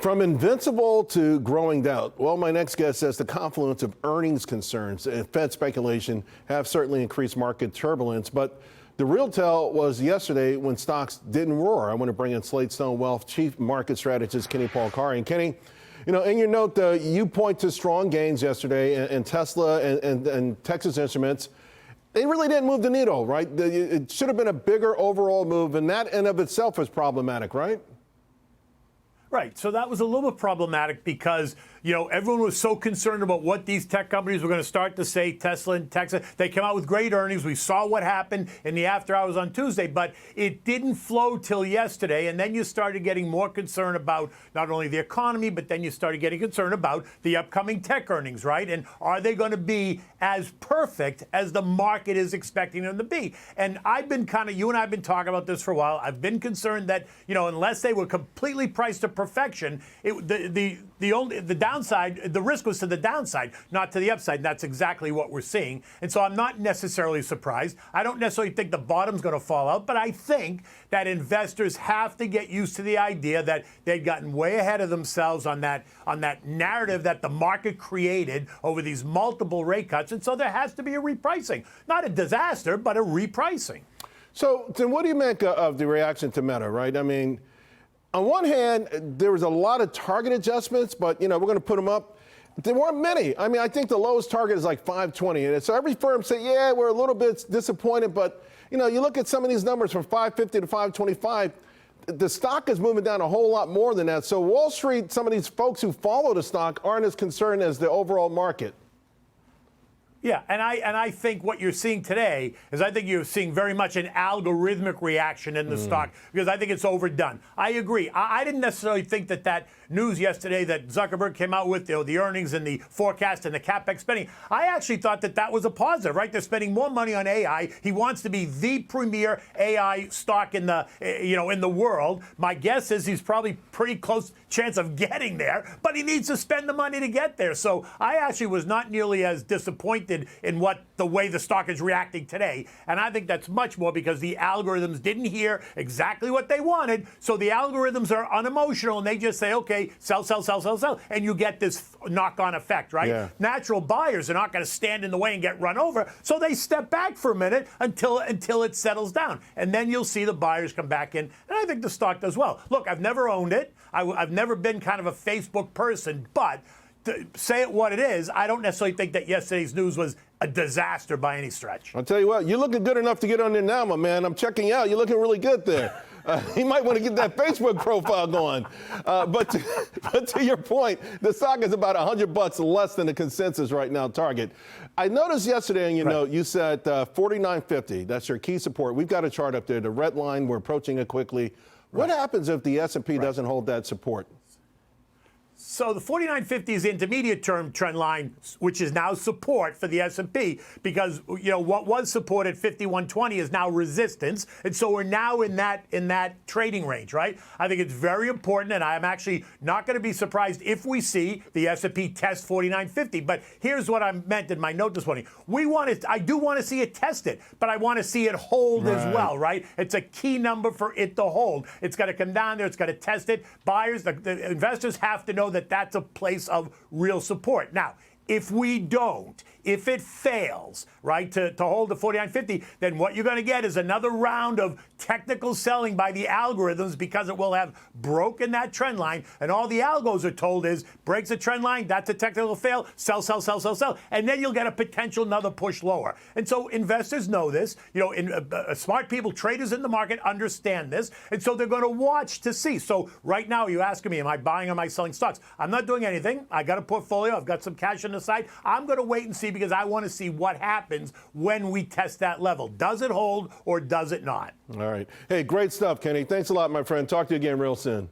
From invincible to growing doubt. Well, my next guest says the confluence of earnings concerns and Fed speculation have certainly increased market turbulence. But the real tell was yesterday when stocks didn't roar. I want to bring in Slatestone Wealth Chief Market Strategist Kenny Polcari. And Kenny, you know, in your note, you point to strong gains yesterday in Tesla and Texas Instruments. They really didn't move the needle, right? It should have been a bigger overall move, and that in of itself is problematic, right? Right. So that was a little bit problematic because, you know, everyone was so concerned about what these tech companies were going to start to say. Tesla and Texas, they came out with great earnings. We saw what happened in the after hours on Tuesday, but it didn't flow till yesterday. And then you started getting more concerned about not only the economy, but then you started getting concerned about the upcoming tech earnings, right? And are they going to be as perfect as the market is expecting them to be? And I've been you and I have been talking about this for a while. I've been concerned that, you know, unless they were completely priced to perfection, the downside, the risk was to the downside, not to the upside. And that's exactly what we're seeing. And so I'm not necessarily surprised. I don't necessarily think the bottom's going to fall out, but I think that investors have to get used to the idea that they'd gotten way ahead of themselves on that narrative that the market created over these multiple rate cuts. And so there has to be a repricing. Not a disaster, but a repricing. So then what do you make of the reaction to Meta, right? I mean, on one hand, there was a lot of target adjustments, but, you know, we're going to put them up. There weren't many. I mean, I think the lowest target is like 520. And so every firm say, yeah, we're a little bit disappointed. But, you know, you look at some of these numbers from 550 to 525, the stock is moving down a whole lot more than that. So Wall Street, some of these folks who follow the stock aren't as concerned as the overall market. Yeah, and I think what you're seeing today is I think you're seeing very much an algorithmic reaction in the stock because I think it's overdone. I agree. I didn't necessarily think that news yesterday that Zuckerberg came out with, you know, the earnings and the forecast and the CapEx spending. I actually thought that was a positive, right? They're spending more money on AI. He wants to be the premier AI stock in the, in the world. My guess is he's probably pretty close chance of getting there, but he needs to spend the money to get there. So I actually was not nearly as disappointed in the way the stock is reacting today. And I think that's much more because the algorithms didn't hear exactly what they wanted. So the algorithms are unemotional and they just say, okay, sell, sell, sell, sell, sell. And you get this knock-on effect, right? Yeah. Natural buyers are not going to stand in the way and get run over. So they step back for a minute until it settles down. And then you'll see the buyers come back in. And I think the stock does well. Look, I've never owned it. I've never been kind of a Facebook person, but to say it what it is, I don't necessarily think that yesterday's news was a disaster by any stretch. I'll tell you what, you're looking good enough to get on there now, my man. I'm checking you out. You're looking really good there. You might want to get that Facebook profile going. But to your point, the stock is about $100 less than the consensus right now target. I noticed yesterday in your note, you said 49.50. That's your key support. We've got a chart up there. The red line, we're approaching it quickly. What happens if the S&P doesn't hold that support? So the 49.50 is the intermediate term trend line, which is now support for the S&P because, you know, what was support at 51.20 is now resistance. And so we're now in that trading range, right? I think it's very important, and I'm actually not going to be surprised if we see the S&P test 49.50. But here's what I meant in my note this morning. I do want to see it tested, but I want to see it hold as well, right? It's a key number for it to hold. It's got to come down there. It's got to test it. Buyers, the investors have to know that that's a place of real support. Now, if we don't, if it fails, right, to hold the 49.50, then what you're going to get is another round of technical selling by the algorithms because it will have broken that trend line. And all the algos are told is breaks the trend line, that's a technical fail, sell, sell, sell, sell, sell. And then you'll get a potential another push lower. And so investors know this. You know, smart people, traders in the market understand this. And so they're going to watch to see. So right now, you're asking me, am I buying or am I selling stocks? I'm not doing anything. I got a portfolio. I've got some cash on the side. I'm going to wait and see because I want to see what happens when we test that level. Does it hold or does it not? All right. Hey, great stuff, Kenny. Thanks a lot, my friend. Talk to you again real soon.